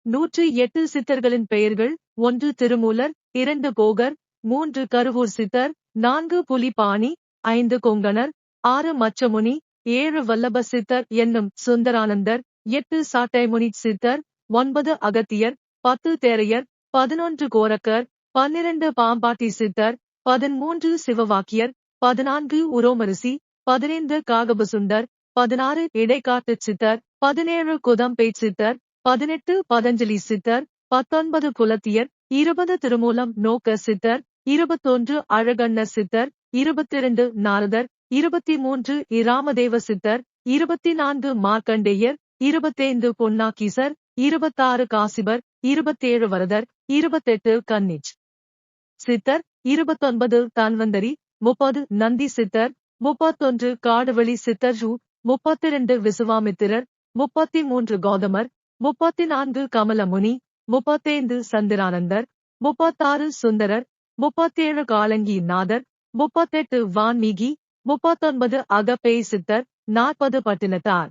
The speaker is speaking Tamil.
108 சித்தர்களின் பெயர்கள்: 1 திருமூலர், 2 போகர், 3 கருவூர் சித்தர், 4 புலிபாணி, 5 கொங்கணர், 6 மச்சமுனி, 7 வல்லப சித்தர் என்னும் சுந்தரானந்தர், 8 சாட்டைமுனி சித்தர், 9 அகத்தியர், 10 தேரையர், 11 கோரக்கர், 12 பாம்பாட்டி சித்தர், 13 சிவவாக்கியர், 14 உரோமரிசி, 15 காகபசுண்டர், 16 இடைக்காட்டுச் சித்தர், 17 குதம்பேட் சித்தர், 18 பதஞ்சலி சித்தர், 19 புலத்தியர், 20 திருமூலம் நோக்க சித்தர், 21 அழகண்ண சித்தர், 22 நாரதர், 23 இராமதேவ சித்தர், 24 மார்க்கண்டேயர், 25 பொன்னாக்கீசர், 26 காசிபர், 27 வரதர், 28 கன்னிச் சித்தர், 29 தன்வந்தரி, 30 நந்தி சித்தர், 31 காடுவெளி சித்தர், 32 விசுவாமித்திரர், 33 கௌதமர், 34 கமலமுனி, 35 சந்திரானந்தர், 36 சுந்தரர், 37 காலங்கி நாதர், 38 வான்மீகி, 39 அகப்பேய் சித்தர், 40 பட்டினத்தார்.